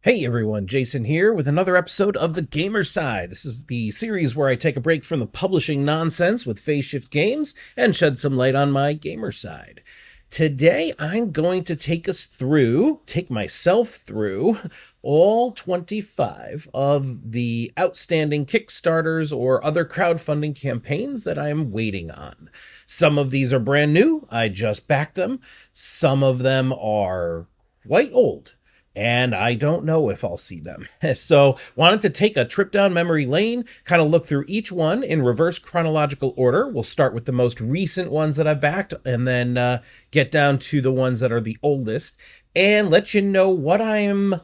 Hey everyone, Jason here with another episode of The Gamer Side. This is the series where I take a break from the publishing nonsense with Phase Shift Games and shed some light on my gamer side. Today I'm going to take myself through all 25 of the outstanding Kickstarters or other crowdfunding campaigns that I'm waiting on. Some of these are brand new, I just backed them. Some of them are quite old, and I don't know if I'll see them. So wanted to take a trip down memory lane, kind of look through each one in reverse chronological order. We'll start with the most recent ones that I've backed and then get down to the ones that are the oldest and let you know what I'm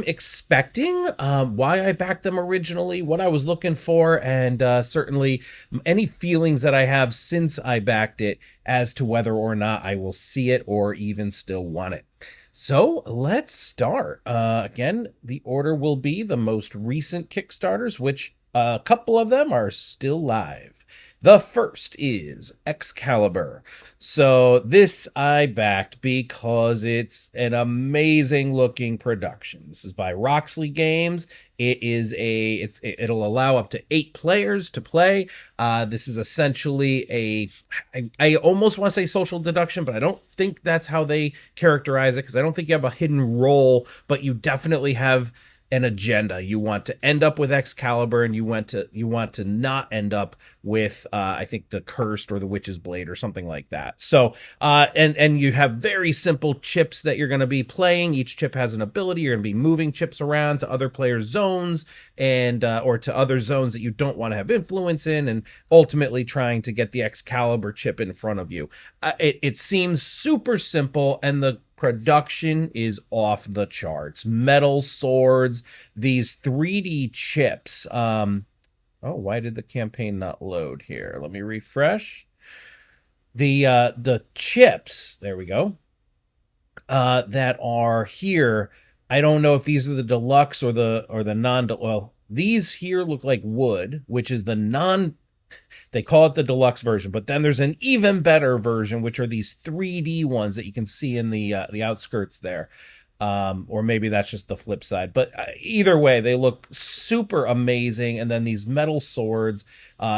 expecting, why I backed them originally, what I was looking for, and certainly any feelings that I have since I backed it as to whether or not I will see it or even still want it. So let's start. Again, the order will be the most recent Kickstarters, which a couple of them are still live. The first is Excalibur. So this I backed because it's an amazing looking production. This is by Roxley Games. It'll allow up to 8 players to play. This is essentially I almost want to say social deduction, but I don't think that's how they characterize it, because I don't think you have a hidden role, but you definitely have an agenda. You want to end up with Excalibur, and you want to not end up with I think the Cursed or the Witch's Blade or something like that. So and you have very simple chips that you're going to be playing. Each chip has an ability. You're going to be moving chips around to other players' zones and or to other zones that you don't want to have influence in, and ultimately trying to get the Excalibur chip in front of you. It seems super simple, and the production is off the charts. Metal swords, these 3D chips. Oh, why did the campaign not load here? Let me refresh. The chips, there we go, that are here. I don't know if these are the deluxe or the non. Well, these here look like wood, which is the non. They call it the deluxe version, but then there's an even better version, which are these 3D ones that you can see in the outskirts there. Or maybe that's just the flip side. But either way, they look super amazing. And then these metal swords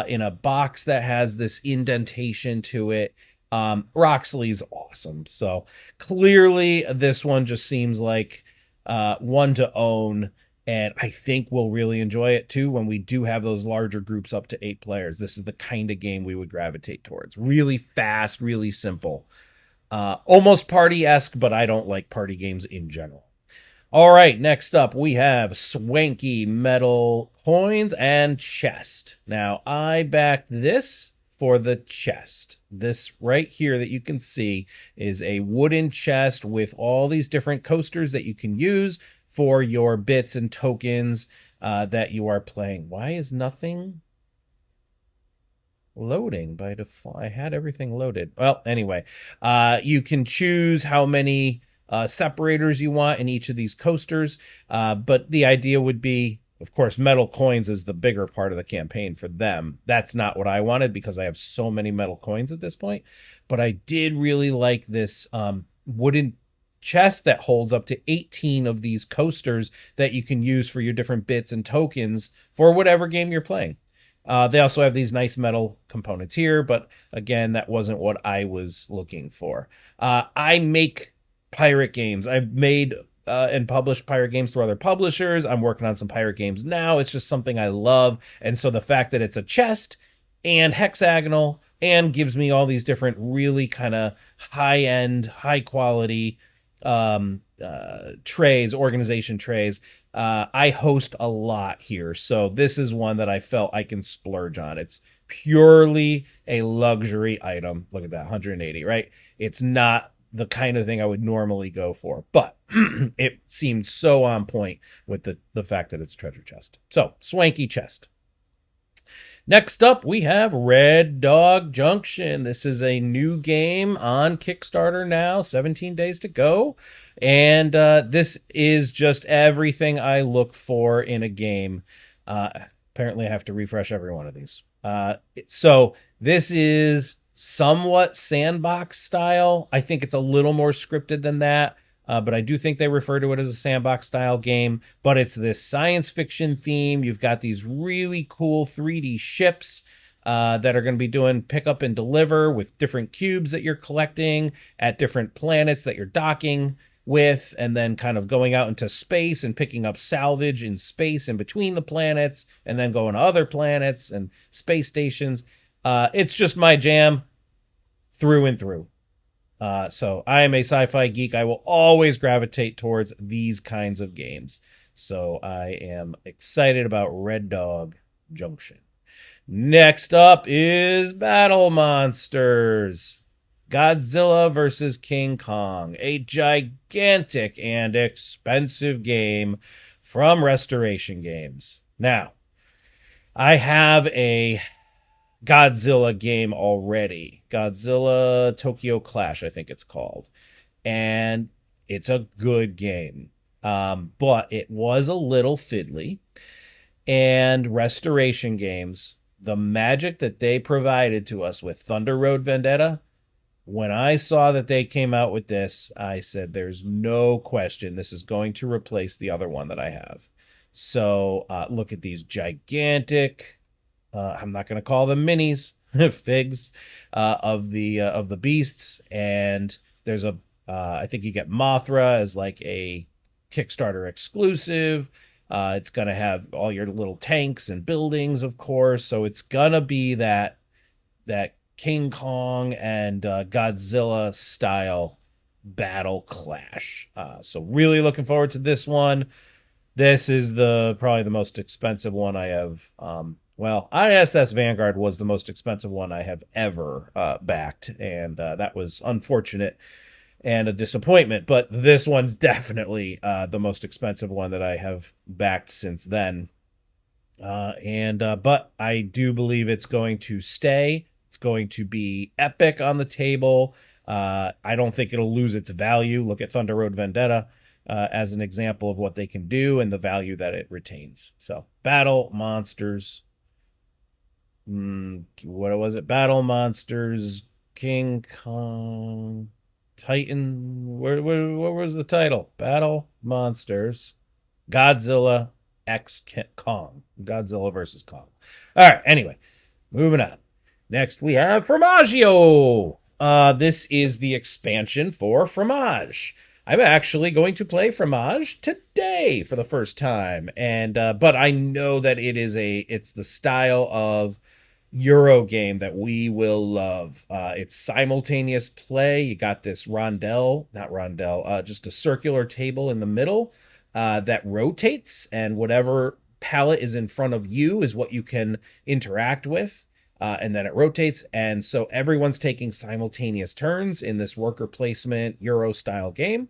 in a box that has this indentation to it. Roxley's awesome. So clearly this one just seems like one to own. And I think we'll really enjoy it too when we do have those larger groups up to 8 players. This is the kind of game we would gravitate towards. Really fast, really simple. Almost party-esque, but I don't like party games in general. All right, next up we have Swanky Metal Coins and Chest. Now, I backed this for the chest. This right here that you can see is a wooden chest with all these different coasters that you can use for your bits and tokens that you are playing. Why is nothing loading by default? I had everything loaded. Well, anyway, you can choose how many separators you want in each of these coasters, but the idea would be, of course, metal coins is the bigger part of the campaign for them. That's not what I wanted because I have so many metal coins at this point, but I did really like this wooden chest that holds up to 18 of these coasters that you can use for your different bits and tokens for whatever game you're playing. They also have these nice metal components here, but again, that wasn't what I was looking for. I make pirate games. I've made and published pirate games through other publishers. I'm working on some pirate games now. It's just something I love. And so the fact that it's a chest and hexagonal and gives me all these different really kind of high-end, high-quality trays, organization trays. I host a lot here, so this is one that I felt I can splurge on. It's purely a luxury item. Look at that, 180, right? It's not the kind of thing I would normally go for, but it seemed so on point with the fact that it's treasure chest. So, Swanky Chest. Next up, we have Red Dog Junction. This is a new game on Kickstarter now, 17 days to go. And this is just everything I look for in a game. Apparently, I have to refresh every one of these. So this is somewhat sandbox style. I think it's a little more scripted than that. but I do think they refer to it as a sandbox style game. But it's this science fiction theme. You've got these really cool 3D ships that are going to be doing pick up and deliver with different cubes that you're collecting at different planets that you're docking with, and then kind of going out into space and picking up salvage in space in between the planets, and then going to other planets and space stations. It's just my jam through and through. So I am a sci-fi geek. I will always gravitate towards these kinds of games. So I am excited about Red Dog Junction. Next up is Battle Monsters. Godzilla vs. King Kong, a gigantic and expensive game from Restoration Games. Now, I have a Godzilla game already. Godzilla Tokyo Clash, I think it's called. And it's a good game. But it was a little fiddly. And Restoration Games, the magic that they provided to us with Thunder Road Vendetta, when I saw that they came out with this, I said, there's no question this is going to replace the other one that I have. So look at these gigantic, I'm not going to call them minis, figs of the beasts. And there's I think you get Mothra as like a Kickstarter exclusive. It's going to have all your little tanks and buildings, of course. So it's going to be that King Kong and Godzilla style battle clash. So really looking forward to this one. This is probably the most expensive one I have. ISS Vanguard was the most expensive one I have ever backed, and that was unfortunate and a disappointment. But this one's definitely the most expensive one that I have backed since then. But I do believe it's going to stay. It's going to be epic on the table. I don't think it'll lose its value. Look at Thunder Road Vendetta as an example of what they can do and the value that it retains. So, Battle Monsters. What was it? Battle Monsters, King Kong, Titan. What was the title? Battle Monsters, Godzilla X Kong. Godzilla versus Kong. All right. Anyway, moving on. Next, we have Fromaggio. This is the expansion for Fromage. I'm actually going to play Fromage today for the first time, and but I know that it's the style of Euro game that we will love. It's simultaneous play. You got this just a circular table in the middle that rotates, and whatever palette is in front of you is what you can interact with. And then it rotates. And so everyone's taking simultaneous turns in this worker placement Euro style game.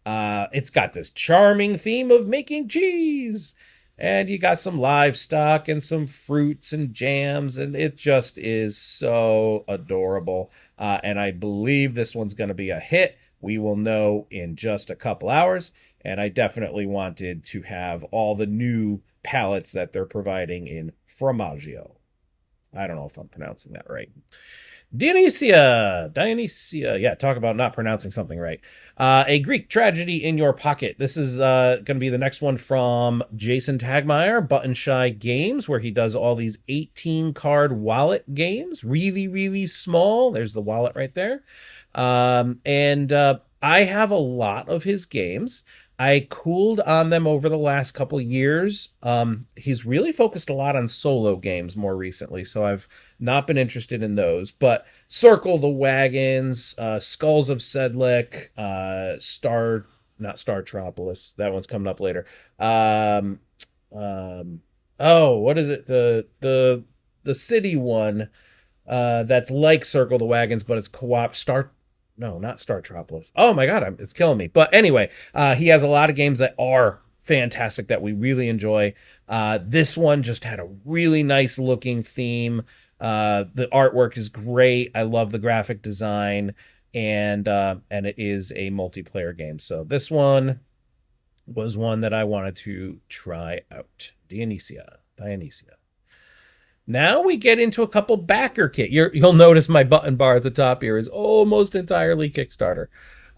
It's got this charming theme of making cheese. And you got some livestock and some fruits and jams. And it just is so adorable. And I believe this one's going to be a hit. We will know in just a couple hours. And I definitely wanted to have all the new palettes that they're providing in Fromaggio. I don't know if I'm pronouncing that right. Dionysia, yeah, talk about not pronouncing something right. A Greek Tragedy in Your Pocket. This is going to be the next one from Jason Tagmeyer, Button Shy Games, where he does all these 18-card wallet games. Really, really small. There's the wallet right there. I have a lot of his games. I cooled on them over the last couple years. He's really focused a lot on solo games more recently, so I've not been interested in those. But Circle the Wagons, Skulls of Sedlic, not Startropolis. That one's coming up later. What is it? The city one that's like Circle the Wagons, but it's co-op. No, not Startropolis. Oh my God, it's killing me. But anyway, he has a lot of games that are fantastic that we really enjoy. This one just had a really nice looking theme. The artwork is great. I love the graphic design, and it is a multiplayer game. So this one was one that I wanted to try out. Dionysia. Now we get into a couple backer kit. You'll notice my button bar at the top here is almost entirely Kickstarter.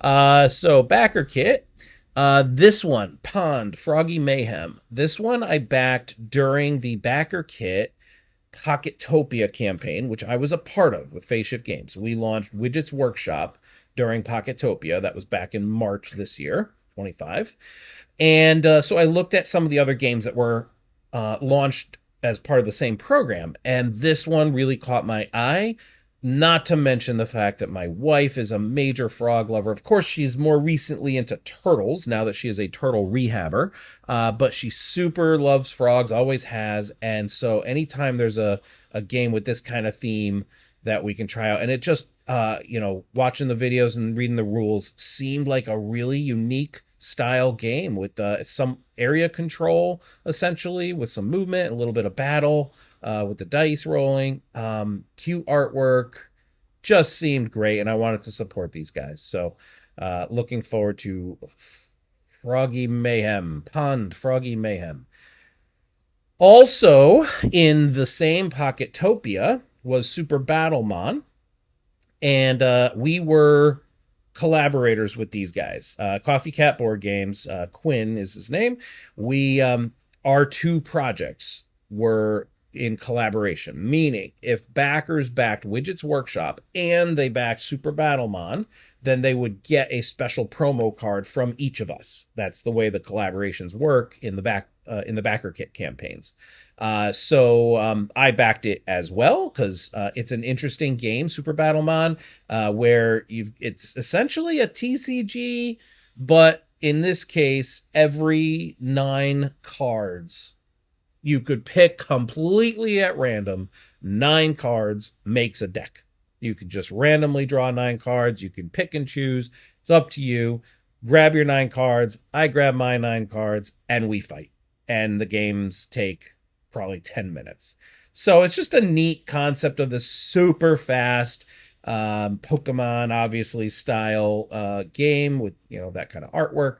So backer kit. This one, Pond Froggy Mayhem. This one I backed during the backer kit Pocketopia campaign, which I was a part of with Phase Shift Games. We launched Widgets Workshop during Pocketopia. That was back in March this year, 25. And so I looked at some of the other games that were launched as part of the same program, and this one really caught my eye. Not to mention the fact that my wife is a major frog lover. Of course, she's more recently into turtles now that she is a turtle rehabber, but she super loves frogs, always has. And so anytime there's a game with this kind of theme that we can try out, and it just, watching the videos and reading the rules seemed like a really unique style game with some area control, essentially, with some movement, a little bit of battle. With the dice rolling, cute artwork, just seemed great, and I wanted to support these guys. So, looking forward to Froggy Mayhem, Pond Froggy Mayhem. Also, in the same Pocketopia was Super Battlemon, and we were collaborators with these guys. Coffee Cat Board Games, Quinn is his name. Our two projects were in collaboration, meaning if backers backed Widgets Workshop and they backed Super Battlemon, then they would get a special promo card from each of us. That's the way the collaborations work in the backer kit campaigns. So I backed it as well because it's an interesting game, Super Battlemon, where it's essentially a TCG, but in this case, every 9 cards you could pick completely at random. 9 cards makes a deck. You could just randomly draw 9 cards. You can pick and choose. It's up to you. Grab your 9 cards. I grab my 9 cards, and we fight. And the games take probably 10 minutes. So it's just a neat concept of this super fast Pokemon, obviously, style game with, that kind of artwork.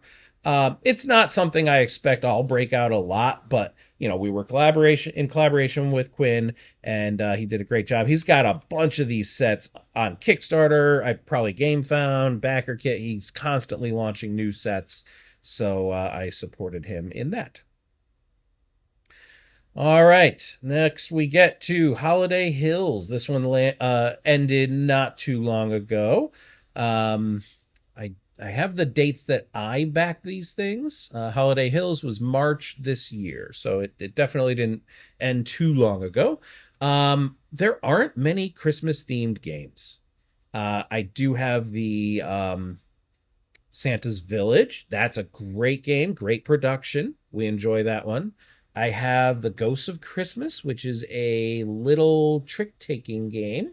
It's not something I expect I'll break out a lot, but we were in collaboration with Quinn, and he did a great job. He's got a bunch of these sets on Kickstarter. I probably Game Found, Backer Kit. He's constantly launching new sets, so I supported him in that. All right, next we get to Holiday Hills. This one ended not too long ago. I have the dates that I backed these things. Holiday Hills was March this year, so it definitely didn't end too long ago. There aren't many Christmas-themed games. I do have the Santa's Village. That's a great game, great production. We enjoy that one. I have the Ghosts of Christmas, which is a little trick-taking game.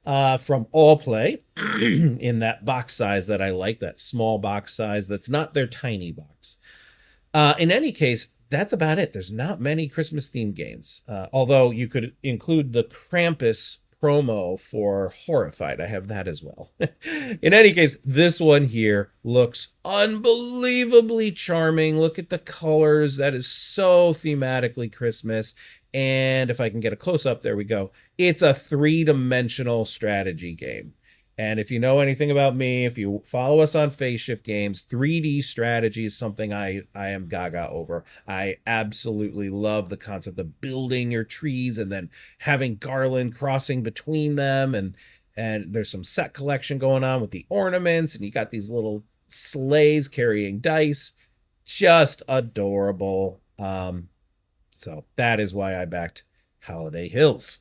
From All Play in that box size that I like, that small box size that's not their tiny box. In any case, that's about it. There's not many Christmas themed games, although you could include the Krampus promo for Horrified. I have that as well. In any case, this one here looks unbelievably charming. Look at the colors. That is so thematically Christmas. And if I can get a close-up, there we go. It's a 3-dimensional strategy game. And if you know anything about me, if you follow us on Phase Shift Games, 3D strategy is something I am gaga over. I absolutely love the concept of building your trees and then having garland crossing between them. And there's some set collection going on with the ornaments. And you got these little sleighs carrying dice. Just adorable. So that is why I backed Holiday Hills.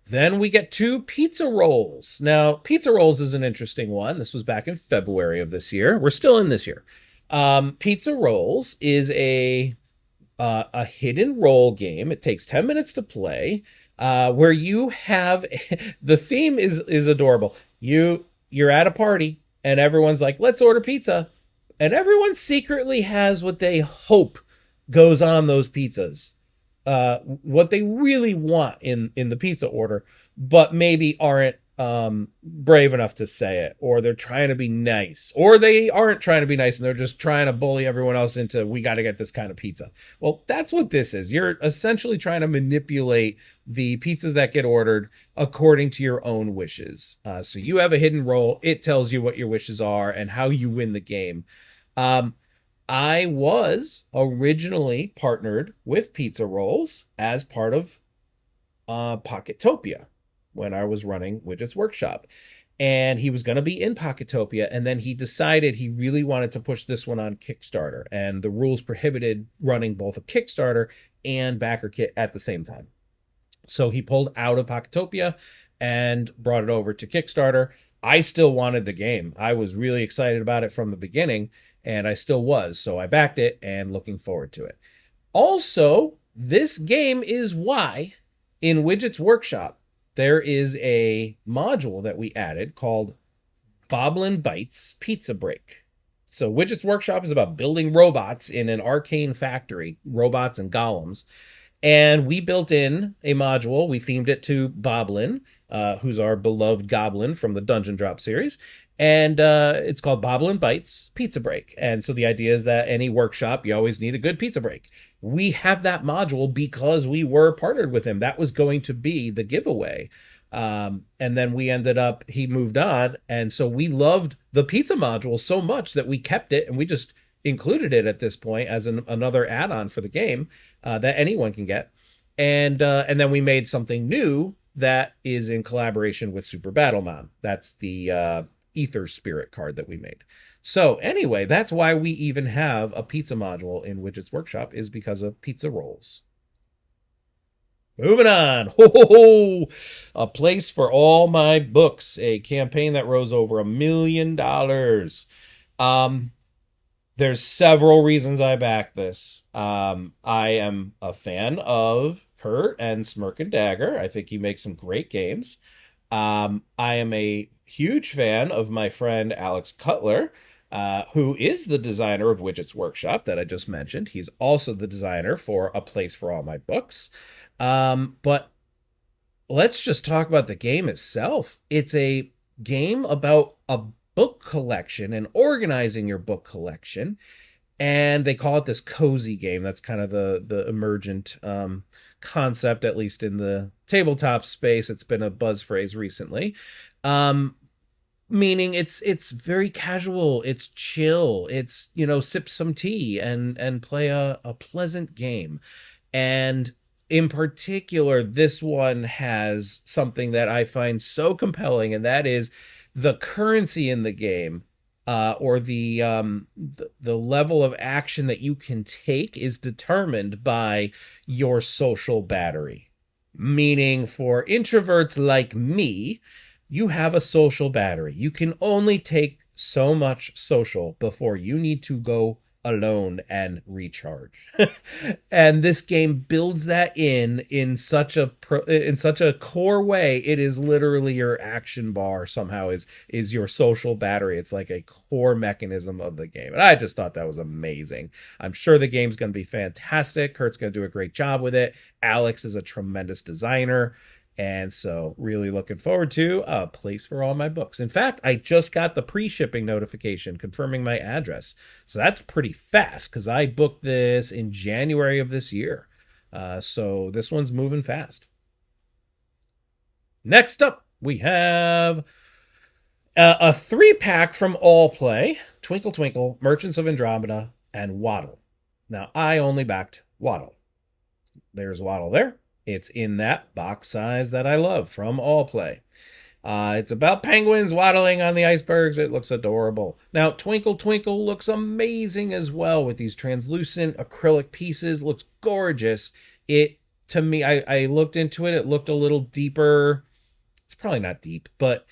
Then we get to Pizza Rolls. Now, Pizza Rolls is an interesting one. This was back in February of this year. We're still in this year. Pizza Rolls is a hidden roll game. It takes 10 minutes to play, where you have the theme is adorable. You're at a party and everyone's like, let's order pizza. And everyone secretly has what they hope goes on those pizzas, what they really want in the pizza order, but maybe aren't brave enough to say it, or they're trying to be nice, or they aren't trying to be nice and they're just trying to bully everyone else into, we got to get this kind of pizza. Well, that's what this is. You're essentially trying to manipulate the pizzas that get ordered according to your own wishes. So you have a hidden role. It tells you what your wishes are and how you win the game. Um, I was originally partnered with Pizza Rolls as part of Pocketopia when I was running Widget's Workshop. And he was going to be in Pocketopia, and then he decided he really wanted to push this one on Kickstarter, and the rules prohibited running both a Kickstarter and backer kit at the same time. So he pulled out of Pocketopia and brought it over to Kickstarter. I still wanted the game. I was really excited about it from the beginning, and I still was. So I backed it and looking forward to it. Also, this game is why in Widget's Workshop there is a module that we added called Boblin Bites Pizza Break. So Widget's Workshop is about building robots in an arcane factory, robots and golems. And we built in a module. We themed it to Boblin, who's our beloved goblin from the Dungeon Drop series. And it's called Boblin Bites Pizza Break. And so the idea is that any workshop, you always need a good pizza break. We have that module because we were partnered with him. That was going to be the giveaway. And then we ended up, he moved on. And so we loved the pizza module so much that we kept it, and we just included it at this point as another add-on for the game that anyone can get. And then we made something new that is in collaboration with Super Battlemon. That's the Ether Spirit card that we made. So anyway, that's why we even have a pizza module in Widget's Workshop, is because of Pizza Rolls. Moving on. Ho, ho, ho. A Place for All My Books, a campaign that rose over $1 million. There's several reasons I back this. I am a fan of Kurt and Smirk and Dagger. I think he makes some great games. I am a huge fan of my friend Alex Cutler, who is the designer of Widget's Workshop that I just mentioned. He's also the designer for A Place for All My Books. But let's just talk about the game itself. It's a game about a book collection and organizing your book collection. And they call it this cozy game. That's kind of the emergent concept, at least in the tabletop space. It's been a buzz phrase recently. Meaning it's very casual, it's chill, it's, sip some tea and play a pleasant game. And in particular, this one has something that I find so compelling, and that is the currency in the game, or the level of action that you can take is determined by your social battery. Meaning, for introverts like me, you have a social battery. You can only take so much social before you need to go alone and recharge. And this game builds that in such a core way. It is literally your action bar somehow is your social battery. It's like a core mechanism of the game. And I just thought that was amazing. I'm sure the game's going to be fantastic. Kurt's going to do a great job with it. Alex is a tremendous designer. And so really looking forward to A Place for All My Books. In fact, I just got the pre-shipping notification confirming my address. So that's pretty fast because I booked this in January of this year. So this one's moving fast. Next up, we have a 3-pack from All Play: Twinkle Twinkle, Merchants of Andromeda, and Waddle. Now, I only backed Waddle. There's Waddle there. It's in that box size that I love from All Play. It's about penguins waddling on the icebergs. It looks adorable. Now, Twinkle Twinkle looks amazing as well with these translucent acrylic pieces. Looks gorgeous. To me, I looked into it. It looked a little deeper. It's probably not deep, but...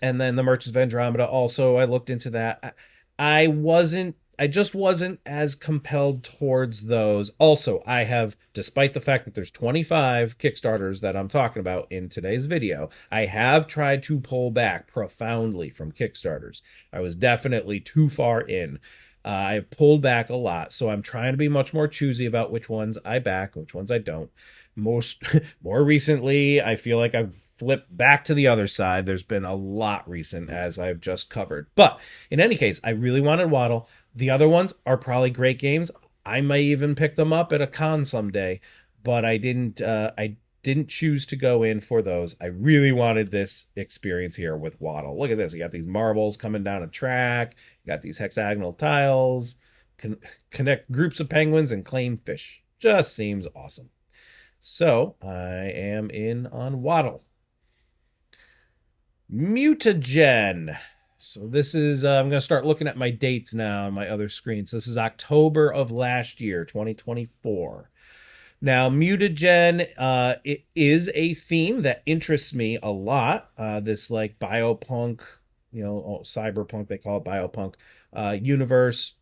and then the Merchants of Andromeda also, I looked into that. I wasn't I just wasn't as compelled towards those. Also, I have, despite the fact that there's 25 Kickstarters that I'm talking about in today's video, I have tried to pull back profoundly from Kickstarters. I was definitely too far in. I've pulled back a lot, so I'm trying to be much more choosy about which ones I back, which ones I don't. Most more recently, I feel like I've flipped back to the other side. There's been a lot recent, as I've just covered. But in any case, I really wanted Waddle. The other ones are probably great games. I may even pick them up at a con someday, but I didn't. I didn't choose to go in for those. I really wanted this experience here with Waddle. Look at this. You got these marbles coming down a track. You got these hexagonal tiles. Connect groups of penguins and claim fish. Just seems awesome. So I am in on Waddle. Mutagen. So this is, I'm going to start looking at my dates now on my other screen. So this is October of last year, 2024. Now, Mutagen, it is a theme that interests me a lot. This like biopunk, cyberpunk, they call it biopunk, universe,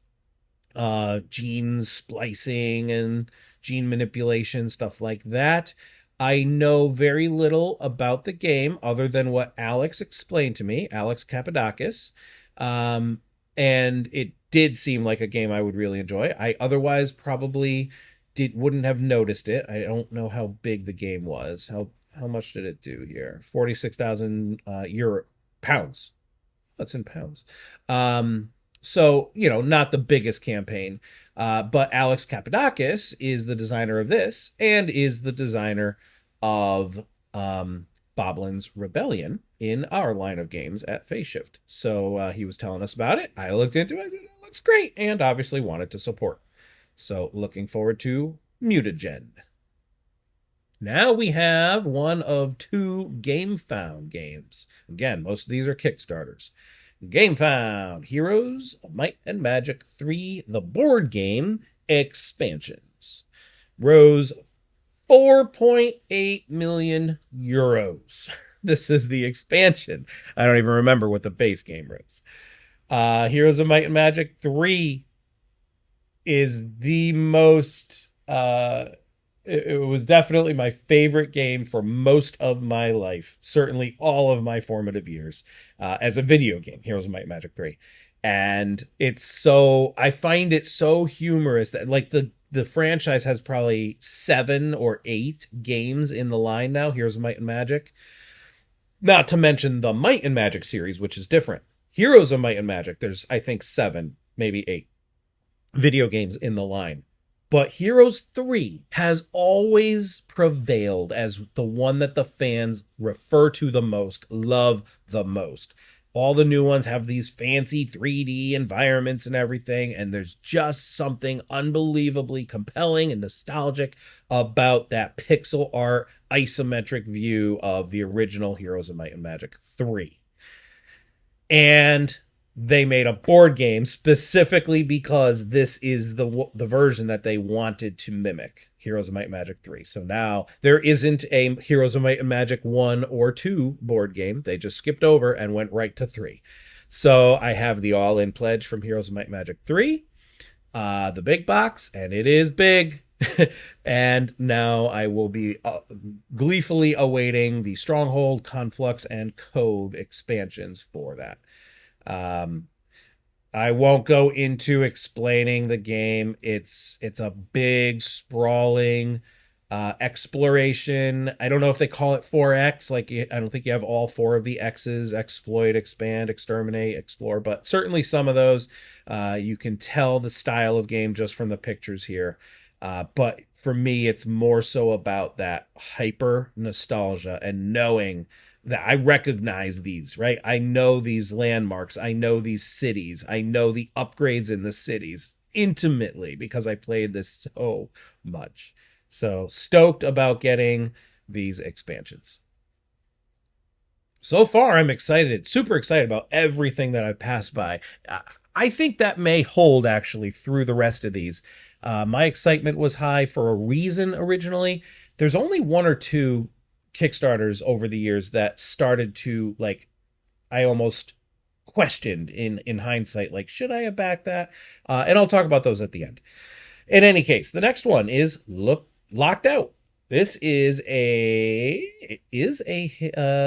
gene splicing and gene manipulation, stuff like that. I know very little about the game other than what Alex explained to me, Alex Kappadakis. And it did seem like a game I would really enjoy. I otherwise probably wouldn't have noticed it. I don't know how big the game was. How much did it do here? 46,000 pounds. That's in pounds. So, not the biggest campaign. But Alex Kappadakis is the designer of this and is the designer of Boblin's Rebellion in our line of games at Phase Shift. So he was telling us about it. I looked into it. I said, it looks great. And obviously wanted to support. So looking forward to Mutagen. Now we have one of two GameFound games. Again, most of these are Kickstarters. GameFound, Heroes of Might and Magic 3, the board game expansions. Rose 4.8 million euros. This is the expansion. I don't even remember what the base game rose. Heroes of Might and Magic 3 is the most it was definitely my favorite game for most of my life, certainly all of my formative years, as a video game, Heroes of Might and Magic 3. And I find it so humorous that like the franchise has probably 7 or 8 games in the line now, Heroes of Might and Magic. Not to mention the Might and Magic series, which is different. Heroes of Might and Magic, there's I think 7, maybe 8 video games in the line. But Heroes 3 has always prevailed as the one that the fans refer to the most, love the most. All the new ones have these fancy 3D environments and everything, and there's just something unbelievably compelling and nostalgic about that pixel art isometric view of the original Heroes of Might and Magic 3. And they made a board game specifically because this is the version that they wanted to mimic, Heroes of Might and Magic 3. So now there isn't a Heroes of Might and Magic 1 or 2 board game. They just skipped over and went right to 3. So I have the all-in pledge from Heroes of Might and Magic 3, the big box, and it is big. And now I will be gleefully awaiting the Stronghold, Conflux, and Cove expansions for that. I won't go into explaining the game. It's a big, sprawling exploration. I don't know if they call it 4X. Like, I don't think you have all 4 of the X's: exploit, expand, exterminate, explore, but certainly some of those. You can tell the style of game just from the pictures here. But for me, it's more so about that hyper nostalgia and knowing that I recognize these, right? I know these landmarks. I know these cities. I know the upgrades in the cities intimately because I played this so much. So stoked about getting these expansions. So far, I'm excited, super excited about everything that I've passed by. I think that may hold actually through the rest of these. My excitement was high for a reason originally. There's only 1 or 2 Kickstarters over the years that started to, like, I almost questioned in hindsight, like, should I have backed that? And I'll talk about those at the end. In any case, the next one is Locked Out. This is a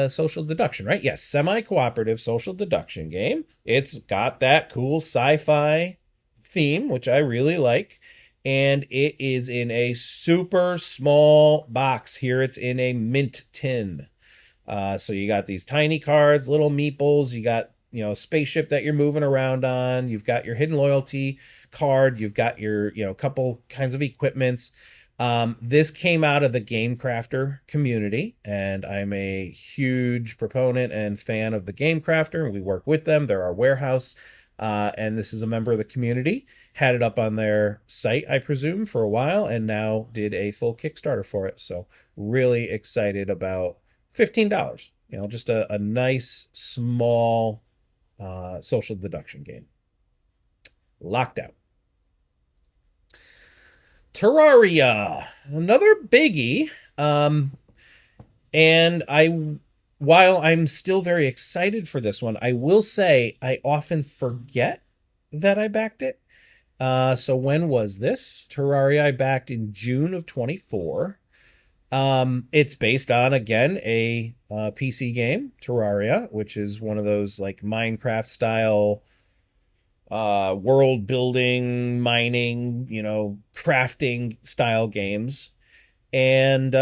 social deduction, right? Yes, semi-cooperative social deduction game. It's got that cool sci-fi theme, which I really like, and it is in a super small box. Here it's in a mint tin. So you got these tiny cards, little meeples. You got, a spaceship that you're moving around on. You've got your hidden loyalty card. You've got your, couple kinds of equipments. This came out of the Game Crafter community, and I'm a huge proponent and fan of the Game Crafter. We work with them. They're our warehouse, and this is a member of the community. Had it up on their site, I presume, for a while, and now did a full Kickstarter for it. So really excited about $15. Just a nice, small social deduction game. Locked Out. Terraria, another biggie. And while I'm still very excited for this one, I will say I often forget that I backed it. So when was this? Terraria I backed in June of 24. It's based on, again, a PC game, Terraria, which is one of those like Minecraft style world building, mining, crafting style games. And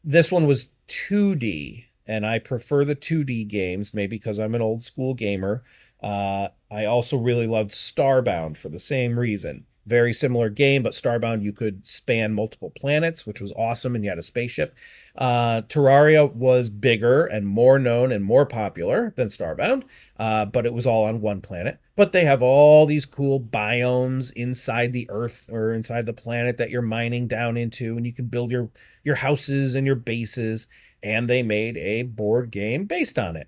this one was 2D, and I prefer the 2D games, maybe because I'm an old school gamer. I also really loved Starbound for the same reason. Very similar game, but Starbound, you could span multiple planets, which was awesome, and you had a spaceship. Terraria was bigger and more known and more popular than Starbound, but it was all on one planet. But they have all these cool biomes inside the Earth or inside the planet that you're mining down into, and you can build your houses and your bases, and they made a board game based on it.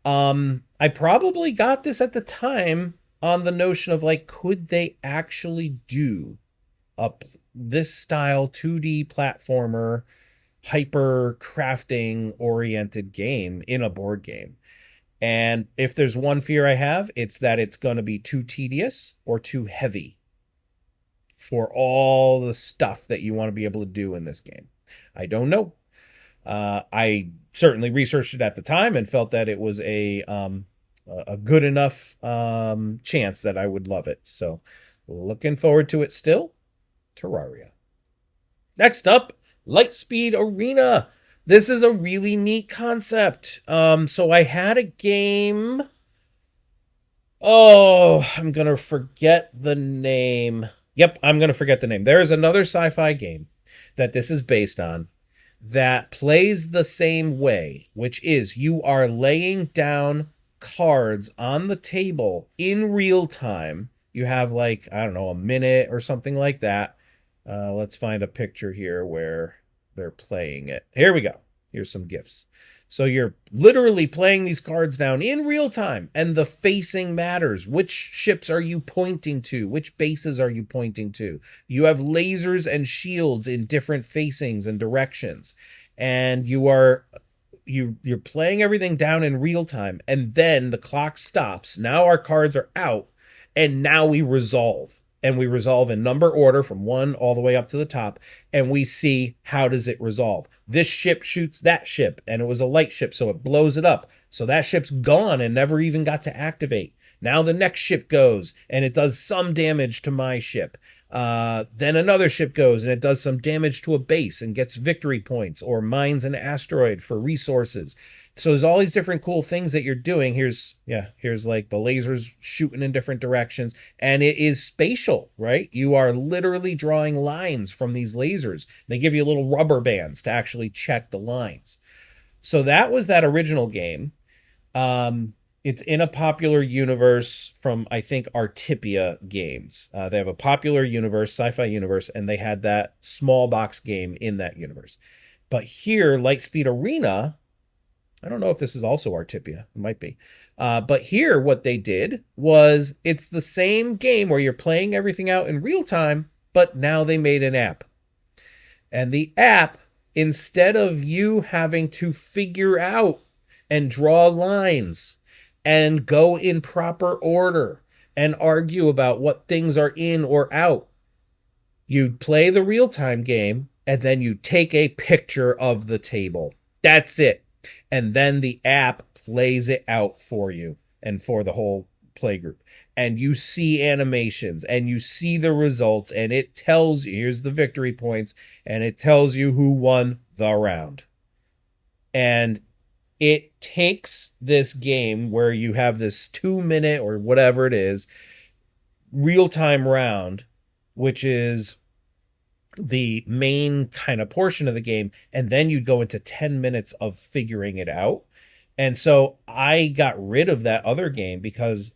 I probably got this at the time on the notion of like, could they actually do this style 2D platformer, hyper crafting oriented game in a board game? And if there's one fear I have, it's that it's going to be too tedious or too heavy for all the stuff that you want to be able to do in this game. I don't know. I certainly researched it at the time and felt that it was a good enough chance that I would love it. So looking forward to it still. Terraria. Next up, Lightspeed Arena. This is a really neat concept. So I had a game. Oh, I'm going to forget the name. Yep, I'm going to forget the name. There is another sci-fi game that this is based on that plays the same way, which is you are laying down cards on the table in real time. You have like, I don't know, a minute or something like that. Let's find a picture here where they're playing it. Here we go. Here's some GIFs. So you're literally playing these cards down in real time, and the facing matters. Which ships are you pointing to? Which bases are you pointing to? You have lasers and shields in different facings and directions, and you're playing everything down in real time, and then the clock stops. Now our cards are out, and now we resolve. And we resolve in number order from 1 all the way up to the top, and we see how does it resolve. This ship shoots that ship, and it was a light ship, so it blows it up. So that ship's gone and never even got to activate. Now the next ship goes, and it does some damage to my ship. Then another ship goes, and it does some damage to a base and gets victory points or mines an asteroid for resources. So there's all these different cool things that you're doing. Here's like the lasers shooting in different directions, and it is spatial, right? You are literally drawing lines from these lasers. They give you little rubber bands to actually check the lines. So that was that original game. It's in a popular universe from, I think, Artipia Games. They have a popular universe, sci-fi universe, and they had that small box game in that universe. But here, Lightspeed Arena, I don't know if this is also Artipia. It might be. But here, what they did was it's the same game where you're playing everything out in real time, but now they made an app. And the app, instead of you having to figure out and draw lines and go in proper order and argue about what things are in or out. You play the real time game and then you take a picture of the table. That's it. And then the app plays it out for you and for the whole play group. And you see animations and you see the results, and it tells you here's the victory points, and it tells you who won the round. And it takes this game where you have this 2 minute or whatever it is real time round, which is the main kind of portion of the game, and then you'd go into 10 minutes of figuring it out. And so I got rid of that other game because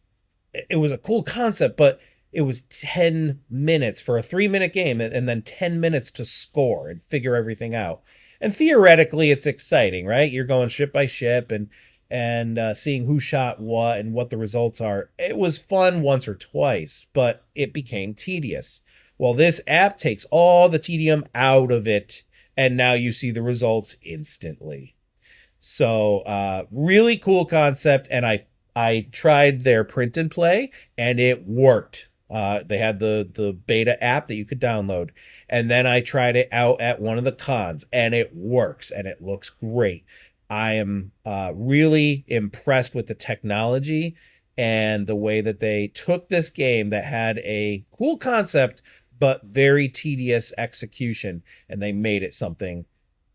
it was a cool concept, but it was 10 minutes for a 3 minute game, and then 10 minutes to score and figure everything out. And theoretically it's exciting, right? You're going ship by ship and seeing who shot what and what the results are. It was fun once or twice, but it became tedious. Well, this app takes all the tedium out of it, and now you see the results instantly. So really cool concept, and I tried their print and play, and it worked. They had the beta app that you could download, and then I tried it out at one of the cons, and it works, and it looks great. I am really impressed with the technology and the way that they took this game that had a cool concept but very tedious execution, and they made it something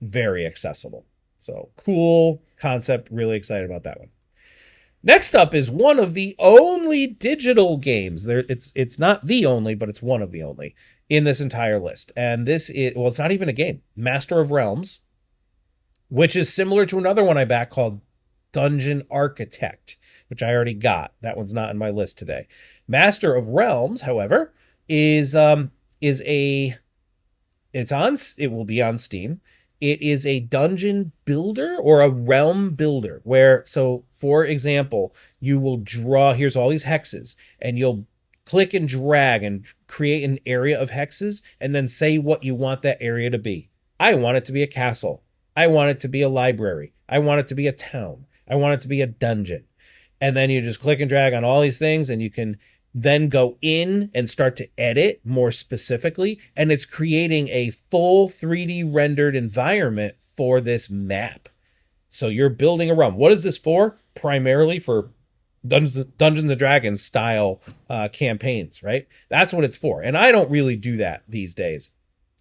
very accessible. So cool concept, really excited about that one. Next up is one of the only digital games. It's not the only, but it's one of the only in this entire list. And this is, well, it's not even a game. Master of Realms, which is similar to another one I backed called Dungeon Architect, which I already got. That one's not in my list today. Master of Realms, however, is it will be on Steam. It is a dungeon builder or a realm builder where, so for example, you will draw, here's all these hexes, and you'll click and drag and create an area of hexes and then say what you want that area to be. I want it to be a castle. I want it to be a library. I want it to be a town. I want it to be a dungeon. And then you just click and drag on all these things, and you can then go in and start to edit more specifically, and it's creating a full 3D rendered environment for this map. So you're building a realm. What is this for? Primarily for Dungeons and Dragons style campaigns, right? That's what it's for. And I don't really do that these days,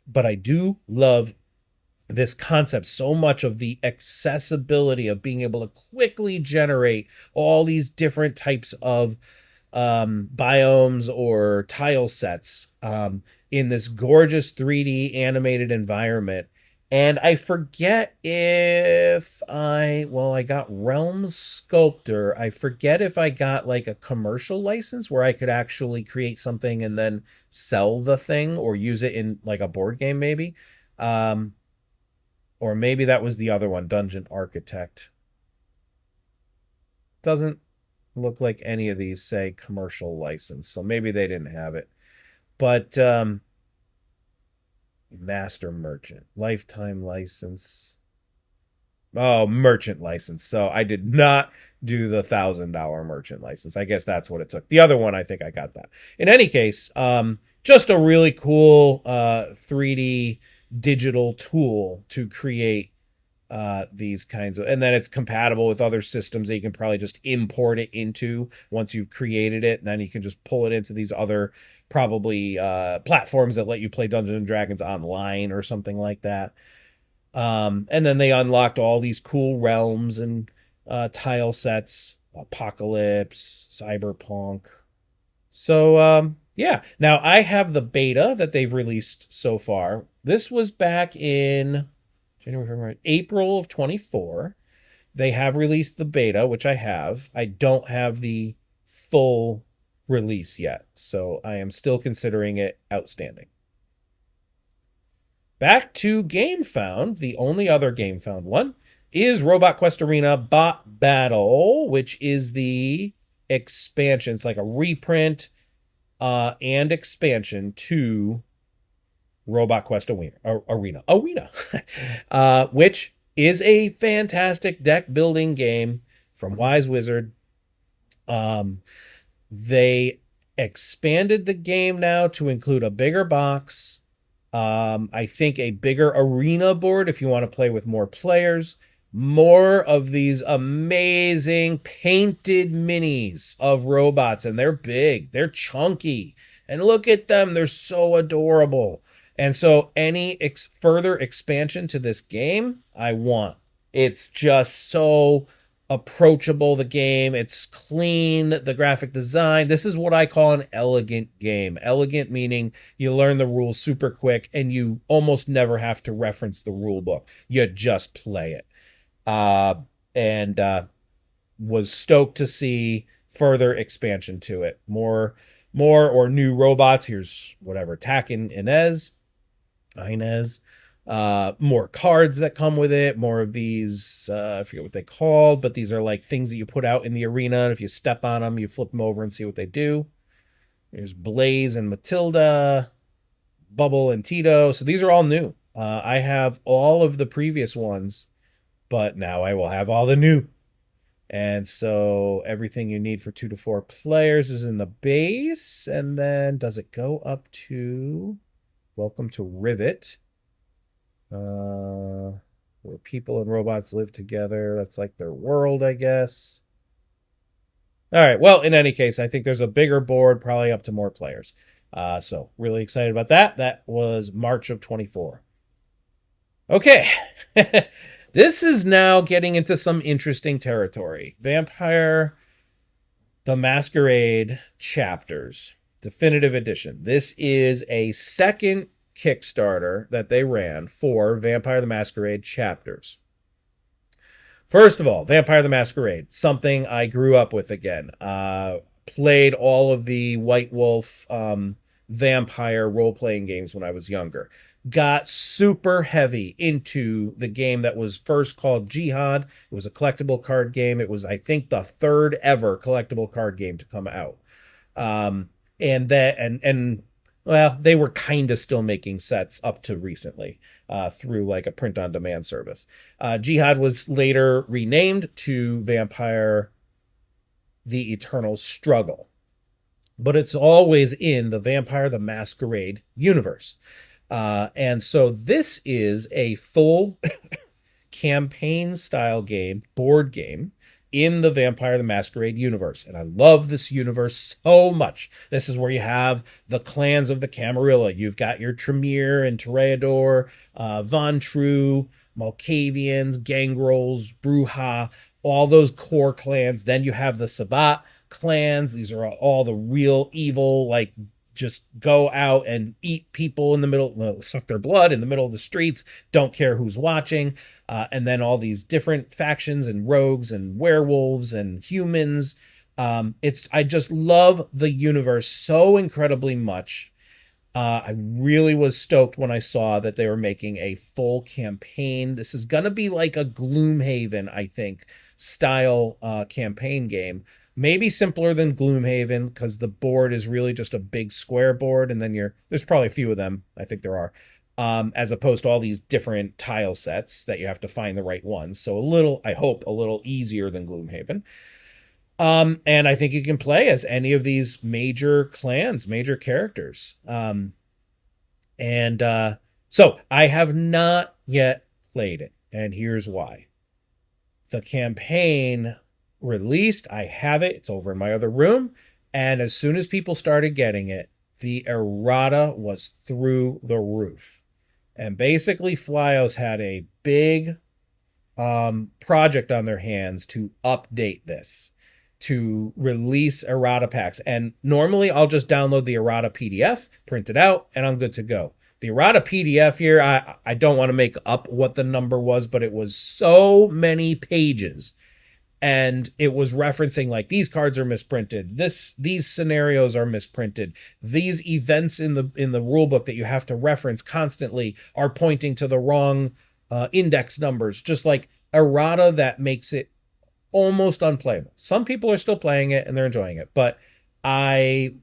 but I do love this concept so much of the accessibility of being able to quickly generate all these different types of biomes or tile sets in this gorgeous 3D animated environment. And I forget if I got Realm Sculptor. I forget if I got like a commercial license where I could actually create something and then sell the thing or use it in like a board game maybe. Or maybe that was the other one, Dungeon Architect. Doesn't look like any of these say commercial license, so maybe they didn't have it. But Master Merchant, lifetime license. Oh, merchant license. So I did not do the $1,000 merchant license. I guess that's what it took. The other one, I think I got that. In any case, just a really cool 3D digital tool to create these kinds of, and then it's compatible with other systems that you can probably just import it into once you've created it, and then you can just pull it into these other probably platforms that let you play Dungeons and Dragons online or something like that. And then they unlocked all these cool realms and tile sets, apocalypse, cyberpunk. So yeah, now I have the beta that they've released so far. This was back in January, February, April of 24. They have released the beta, which I have. I don't have the full release yet, so I am still considering it outstanding. Back to GameFound, the only other GameFound one is Robot Quest Arena Bot Battle, which is the expansion. It's like a reprint and expansion to Robot Quest Arena, which is a fantastic deck building game from Wise Wizard. Um, they expanded the game now to include a bigger box. I think a bigger arena board if you want to play with more players. More of these amazing painted minis of robots, and they're big, they're chunky, and look at them, they're so adorable. And so, any further expansion to this game, I want. It's just so approachable, the game. It's clean, the graphic design. This is what I call an elegant game. Elegant meaning you learn the rules super quick and you almost never have to reference the rule book. You just play it. And was stoked to see further expansion to it. More or new robots. Here's whatever, Tak and Inez. More cards that come with it, more of these, I forget what they called, but these are like things that you put out in the arena, and if you step on them, you flip them over and see what they do. There's Blaze and Matilda, Bubble and Tito. So these are all new. I have all of the previous ones, but now I will have all the new. And so everything you need for 2 to 4 players is in the base. And then does it go up to Welcome to Rivet? Where people and robots live together. That's like their world, I guess. All right. Well, in any case, I think there's a bigger board, probably up to more players. So really excited about that. That was March of 24. Okay. This is now getting into some interesting territory. Vampire the Masquerade Chapters, Definitive Edition. This is a second Kickstarter that they ran for Vampire the Masquerade Chapters. First of all, Vampire the Masquerade, something I grew up with again. Played all of the White Wolf vampire role-playing games when I was younger. Got super heavy into the game that was first called Jihad. It was a collectible card game. It was, I think, the third ever collectible card game to come out. Well, they were kind of still making sets up to recently through like a print-on-demand service. Jihad was later renamed to Vampire the Eternal Struggle. But it's always in the Vampire the Masquerade universe. And so this is a full campaign-style game, board game, in the Vampire the Masquerade universe. And I love this universe so much. This is where you have the clans of the Camarilla. You've got your Tremere and Toreador, Von True, Malkavians, Gangrels, Bruja, all those core clans. Then you have the Sabbat clans. These are all the real evil, like, just go out and eat people in the middle, suck their blood in the middle of the streets, don't care who's watching. And then all these different factions and rogues and werewolves and humans. I just love the universe so incredibly much. I really was stoked when I saw that they were making a full campaign. This is going to be like a Gloomhaven, I think, style campaign game. Maybe simpler than Gloomhaven because the board is really just a big square board, and then there's probably a few of them. I think there are, as opposed to all these different tile sets that you have to find the right ones. So I hope, a little easier than Gloomhaven. And I think you can play as any of these major clans, major characters. So I have not yet played it, and here's why. The campaign released, I have it, it's over in my other room, and as soon as people started getting it, the errata was through the roof. And basically Flyos had a big project on their hands to update this, to release errata packs. And normally I'll just download the errata PDF, print it out, and I'm good to go. The errata PDF here, I don't want to make up what the number was, but it was so many pages. And it was referencing like these cards are misprinted. These scenarios are misprinted. These events in the rule book that you have to reference constantly are pointing to the wrong index numbers. Just like errata that makes it almost unplayable. Some people are still playing it and they're enjoying it, but they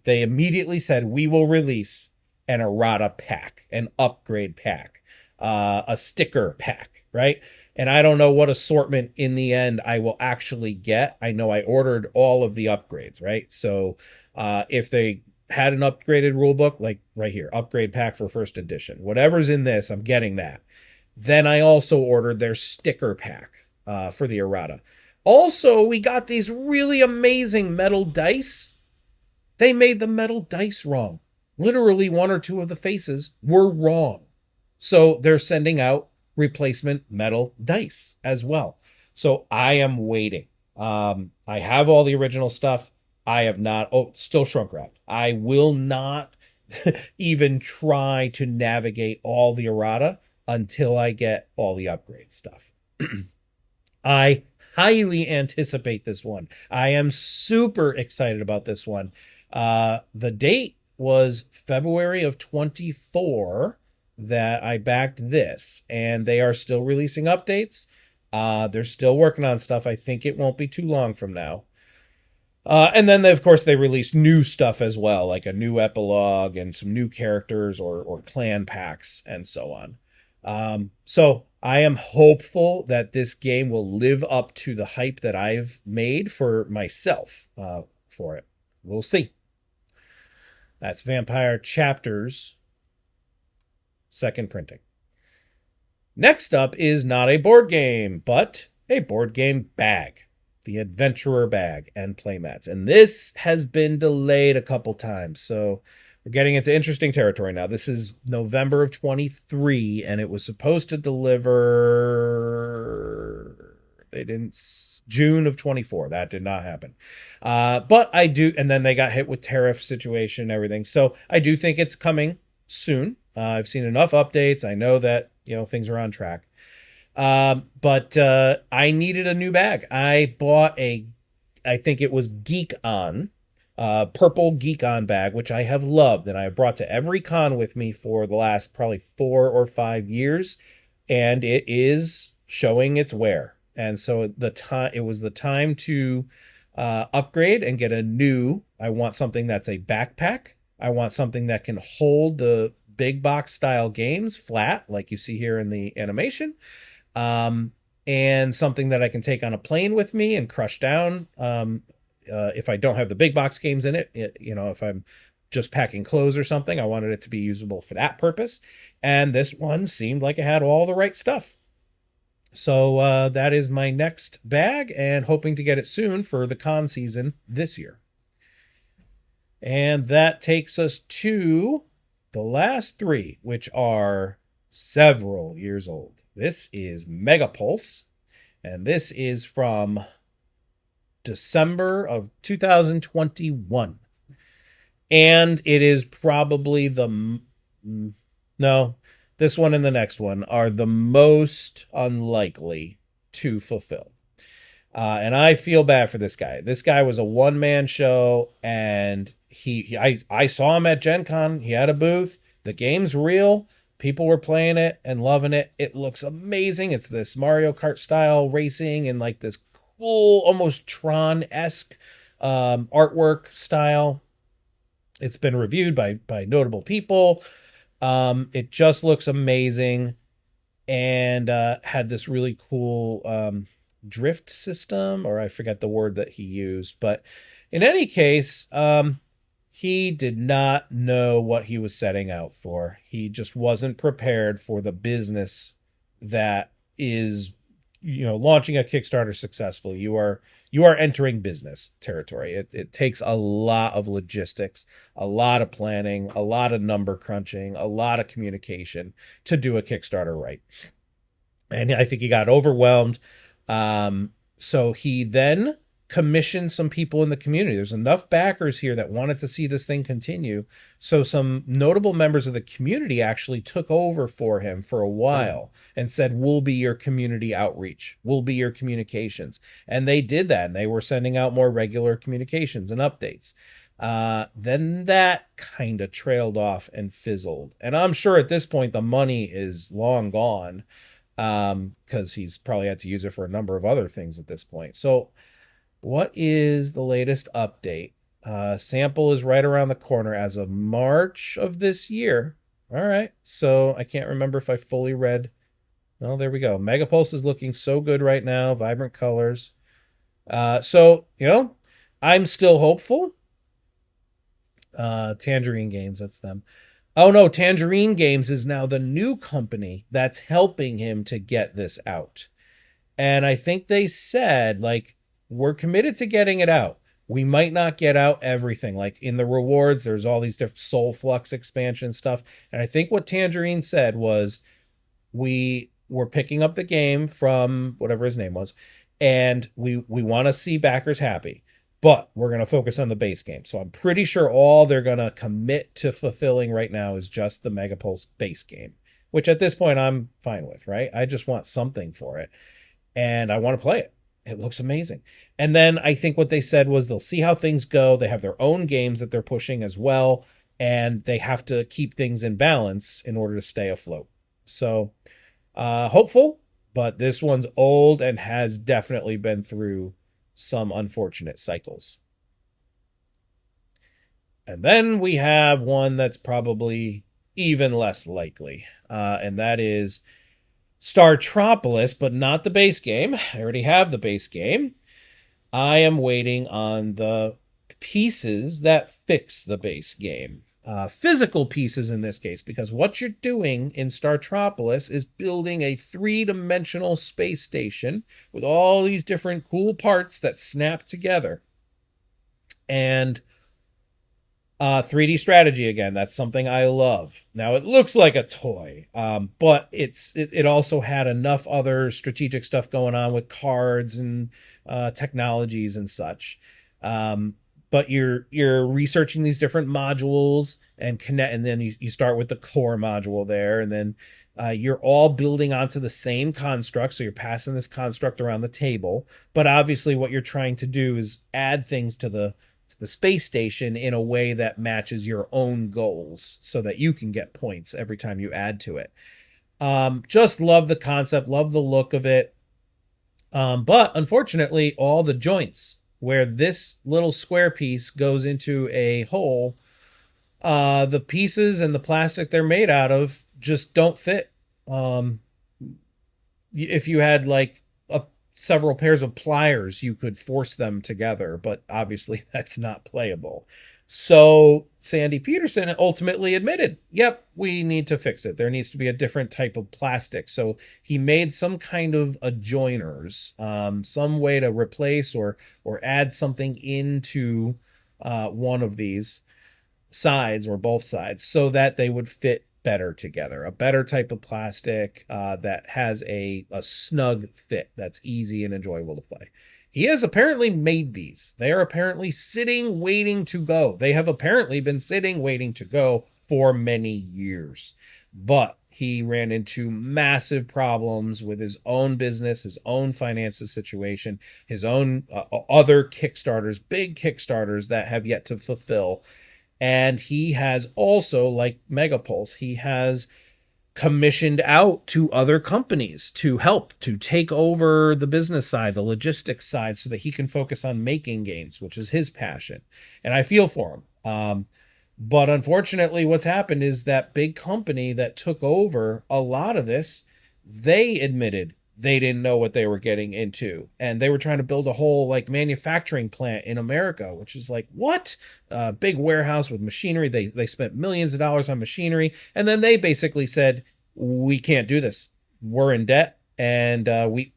immediately said we will release an errata pack, an upgrade pack, a sticker pack, right? And I don't know what assortment in the end I will actually get. I know I ordered all of the upgrades, right? So if they had an upgraded rule book, like right here, upgrade pack for first edition, whatever's in this, I'm getting that. Then I also ordered their sticker pack for the errata. Also, we got these really amazing metal dice. They made the metal dice wrong. Literally, one or two of the faces were wrong. So they're sending out replacement metal dice as well. So I am waiting. I have all the original stuff. I have not. Oh, still shrunk wrapped. I will not even try to navigate all the errata until I get all the upgrade stuff. I highly anticipate this one. I am super excited about this one. The date was February of 24 that I backed this, and they are still releasing updates. They're still working on stuff. I think it won't be too long from now. And then, of course, they released new stuff as well, like a new epilogue and some new characters or clan packs and so on. So I am hopeful that this game will live up to the hype that I've made for myself for it. We'll see. That's Vampire Chapters, second printing. Next up is not a board game, but a board game bag. The Adventurer bag and playmats. And this has been delayed a couple times. So we're getting into interesting territory now. This is November of 23, and it was supposed to deliver. They didn't. June of 24. That did not happen. But I do. And then they got hit with tariff situation and everything. So I do think it's coming soon. I've seen enough updates. I know that, things are on track. But I needed a new bag. I bought I think it was Geek On, purple Geek On bag, which I have loved, and I have brought to every con with me for the last probably 4 or 5 years, and it is showing its wear. And so it was the time to upgrade and get a new. I want something that's a backpack. I want something that can hold the big box style games flat, like you see here in the animation. And something that I can take on a plane with me and crush down. If I don't have the big box games in it, if I'm just packing clothes or something, I wanted it to be usable for that purpose. And this one seemed like it had all the right stuff. So that is my next bag, and hoping to get it soon for the con season this year. And that takes us to the last 3, which are several years old. This is Megapulse, and this is from December of 2021. And it is probably this one and the next one are the most unlikely to fulfill. And I feel bad for this guy. This guy was a one-man show, and I saw him at Gen Con. He had a booth. The game's real. People were playing it and loving it. It looks amazing. It's this Mario Kart style racing and like this cool, almost Tron-esque artwork style. It's been reviewed by notable people. It just looks amazing, and had this really cool drift system, or I forget the word that he used. But in any case, he did not know what he was setting out for. He just wasn't prepared for the business that is, launching a Kickstarter successfully. You are entering business territory. It takes a lot of logistics, a lot of planning, a lot of number crunching, a lot of communication to do a Kickstarter right. And I think he got overwhelmed. So he then commissioned some people in the community. There's enough backers here that wanted to see this thing continue. So some notable members of the community actually took over for him for a while and said, we'll be your community outreach. We'll be your communications. And they did that. And they were sending out more regular communications and updates. Then that kind of trailed off and fizzled. And I'm sure at this point, the money is long gone, because he's probably had to use it for a number of other things at this point. So what is the latest update? Sample is right around the corner as of March of this year. All right. So I can't remember if I fully read Well, there we go. Megapulse is looking so good right now. Vibrant colors. So, I'm still hopeful. Tangerine Games, that's them. Oh no, Tangerine Games is now the new company that's helping him to get this out. And I think they said, like, we're committed to getting it out. We might not get out everything. Like in the rewards, there's all these different Soul Flux expansion stuff. And I think what Tangerine said was, we were picking up the game from whatever his name was, and we want to see backers happy, but we're going to focus on the base game. So I'm pretty sure all they're going to commit to fulfilling right now is just the Megapulse base game, which at this point I'm fine with, right? I just want something for it, and I want to play it. It looks amazing. And then I think what they said was they'll see how things go. They have their own games that they're pushing as well, and they have to keep things in balance in order to stay afloat. So hopeful, but this one's old and has definitely been through some unfortunate cycles. And then we have one that's probably even less likely, and that is Startropolis, but not the base game. I already have the base game. I am waiting on the pieces that fix the base game. Physical pieces in this case, because what you're doing in Startropolis is building a three-dimensional space station with all these different cool parts that snap together. And 3D strategy again, that's something I love. Now it looks like a toy, but it also had enough other strategic stuff going on with cards and technologies and such. But you're researching these different modules and connect, and then you start with the core module there, and then you're all building onto the same construct. So you're passing this construct around the table, but obviously what you're trying to do is add things to the space station in a way that matches your own goals so that you can get points every time you add to it. Just love the concept, love the look of it. But unfortunately, all the joints where this little square piece goes into a hole, the pieces and the plastic they're made out of just don't fit. If you had like several pairs of pliers, you could force them together, but obviously that's not playable. So Sandy Peterson ultimately admitted, yep, we need to fix it. There needs to be a different type of plastic. So he made some kind of adjoiners, some way to replace or add something into one of these sides or both sides so that they would fit better together, a better type of plastic that has a snug fit that's easy and enjoyable to play. He has apparently made these. They are apparently sitting, waiting to go. They have apparently been sitting, waiting to go for many years. But he ran into massive problems with his own business, his own finances situation, his own other Kickstarters, big Kickstarters that have yet to fulfill. And he has also, like Megapulse, he has commissioned out to other companies to help to take over the business side, the logistics side, so that he can focus on making games, which is his passion. And I feel for him. But unfortunately, what's happened is that big company that took over a lot of this, they admitted they didn't know what they were getting into, and they were trying to build a whole like manufacturing plant in America, which is like, what? Big warehouse with machinery. They spent millions of dollars on machinery, and then they basically said, we can't do this, we're in debt, and we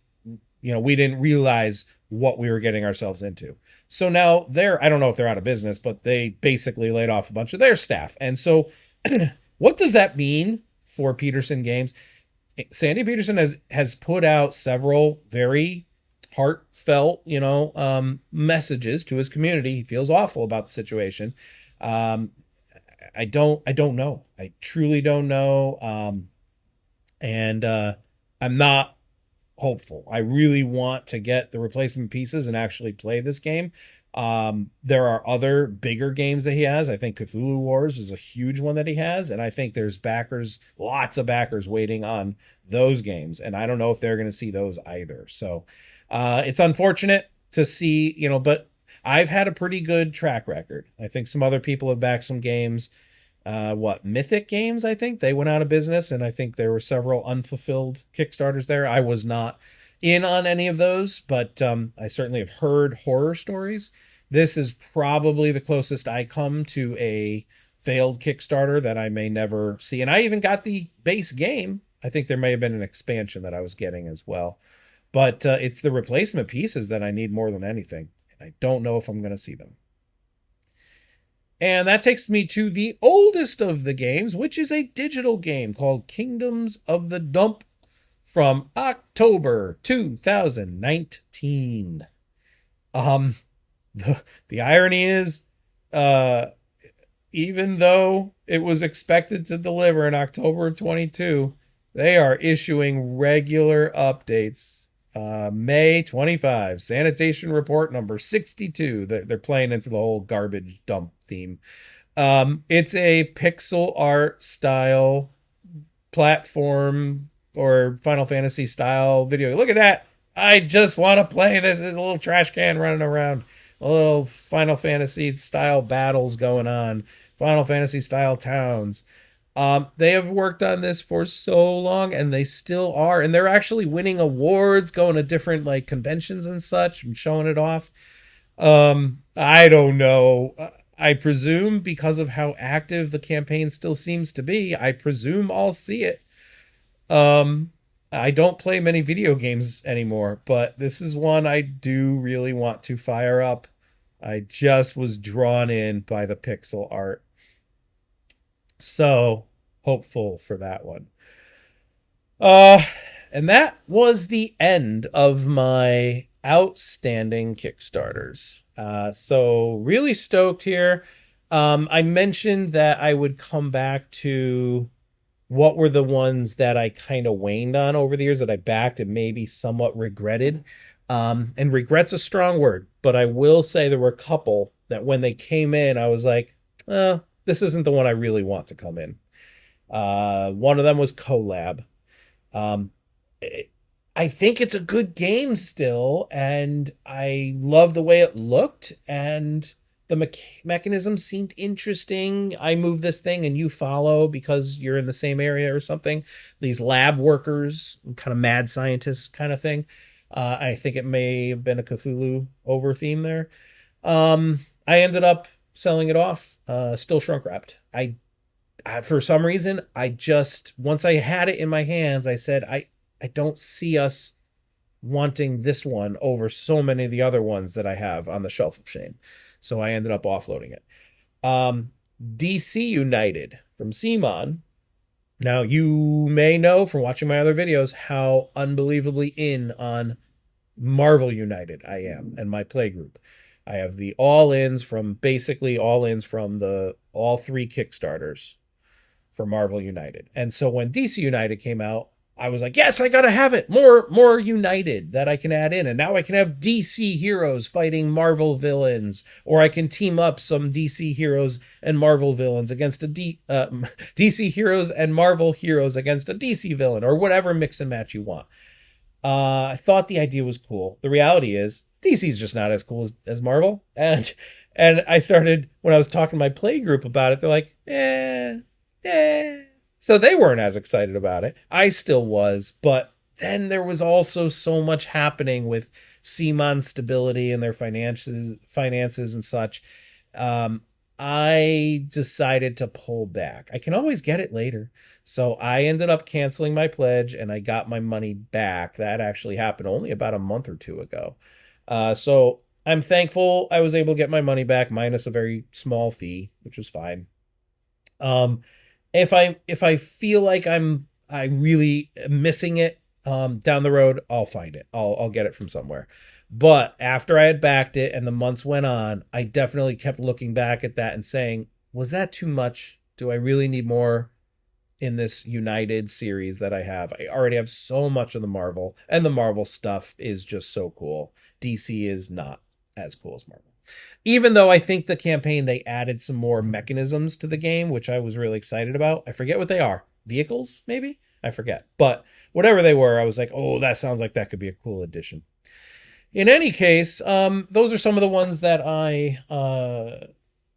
didn't realize what we were getting ourselves into. So now I don't know if they're out of business, but they basically laid off a bunch of their staff. And so what does that mean for Peterson Games? Sandy Peterson has put out several very heartfelt, messages to his community. He feels awful about the situation. I don't know. I truly don't know. And I'm not hopeful. I really want to get the replacement pieces and actually play this game. There are other bigger games that he has. I think Cthulhu Wars is a huge one that he has, and I think there's lots of backers waiting on those games, and I don't know if they're going to see those either. So it's unfortunate to see, but I've had a pretty good track record. I think some other people have backed some games, Mythic Games, I think they went out of business, and I think there were several unfulfilled Kickstarters there. I was not in on any of those, but I certainly have heard horror stories. This is probably the closest I come to a failed Kickstarter that I may never see. And I even got the base game. I think there may have been an expansion that I was getting as well. But it's the replacement pieces that I need more than anything. And I don't know if I'm going to see them. And that takes me to the oldest of the games, which is a digital game called Kingdoms of the Dump from October 2019. Um, the irony is, uh, even though it was expected to deliver in October of 22, they are issuing regular updates. May 25, sanitation report number 62. They're playing into the whole garbage dump theme. It's a pixel art style platform or Final Fantasy style video. Look at that. I just want to play this. There's a little trash can running around. A little Final Fantasy style battles going on. Final Fantasy style towns. They have worked on this for so long, and they still are, and they're actually winning awards, going to different like conventions and such, and showing it off. I don't know. I presume because of how active the campaign still seems to be, I presume I'll see it. I don't play many video games anymore, but this is one I do really want to fire up. I just was drawn in by the pixel art. So hopeful for that one. Uh, and that was the end of my outstanding Kickstarters. So really stoked here. I mentioned that I would come back to what were the ones that I kind of waned on over the years that I backed and maybe somewhat regretted. And regret's a strong word, but I will say there were a couple that when they came in, I was like, this isn't the one I really want to come in. One of them was Collab. Um, I think it's a good game still, and I love the way it looked, and the mechanism seemed interesting. I move this thing and you follow because you're in the same area or something. These lab workers, kind of mad scientists kind of thing. I think it may have been a Cthulhu over theme there. I ended up selling it off, still shrunk wrapped. For some reason, I just, once I had it in my hands, I said, I don't see us wanting this one over so many of the other ones that I have on the shelf of shame. So I ended up offloading it. DC United from Simon. Now, you may know from watching my other videos how unbelievably in on Marvel United I am and my play group. I have the all-ins from the all three Kickstarters for Marvel United. And so when DC United came out, I was like, yes, I gotta have it. More United that I can add in. And now I can have DC heroes fighting Marvel villains, or I can team up some DC heroes and Marvel villains against DC heroes and Marvel heroes against a DC villain, or whatever mix and match you want. I thought the idea was cool. The reality is DC's just not as cool as Marvel. And I started, when I was talking to my play group about it, they're like, so they weren't as excited about it. I still was, but then there was also so much happening with Simon's stability and their finances and such. I decided to pull back. I can always get it later. So I ended up canceling my pledge and I got my money back. That actually happened only about a month or two ago. So I'm thankful I was able to get my money back minus a very small fee, which was fine. If I feel like I really missing it down the road, I'll find it. I'll get it from somewhere. But after I had backed it and the months went on, I definitely kept looking back at that and saying, was that too much? Do I really need more in this United series that I have? I already have so much of the Marvel, and the Marvel stuff is just so cool. DC is not as cool as Marvel. Even though I think the campaign, they added some more mechanisms to the game, which I was really excited about. I forget what they are. Vehicles, maybe? I forget. But whatever they were, I was like, oh, that sounds like that could be a cool addition. In any case, those are some of the ones that I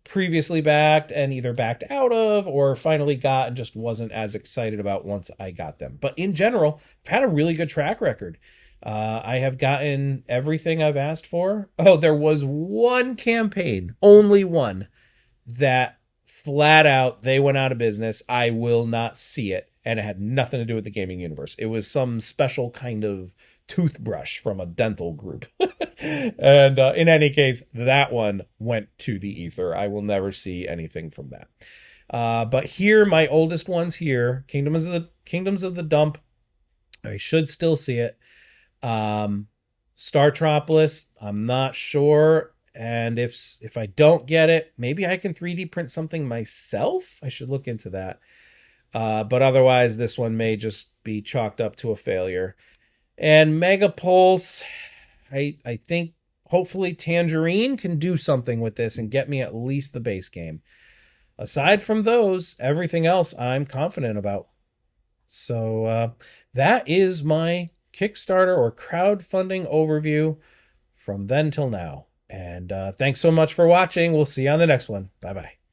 previously backed and either backed out of or finally got and just wasn't as excited about once I got them. But in general, I've had a really good track record. I have gotten everything I've asked for. Oh, there was one campaign, only one, that flat out they went out of business. I will not see it. And it had nothing to do with the gaming universe. It was some special kind of toothbrush from a dental group. And in any case, that one went to the ether. I will never see anything from that. But here, my oldest ones here, Kingdoms of the Dump, I should still see it. Startropolis, I'm not sure. And if I don't get it, maybe I can 3D print something myself. I should look into that. But otherwise, this one may just be chalked up to a failure. And Megapulse, I think hopefully Tangerine can do something with this and get me at least the base game. Aside from those, everything else I'm confident about. So that is my Kickstarter or crowdfunding overview from then till now. And thanks so much for watching. We'll see you on the next one. Bye-bye.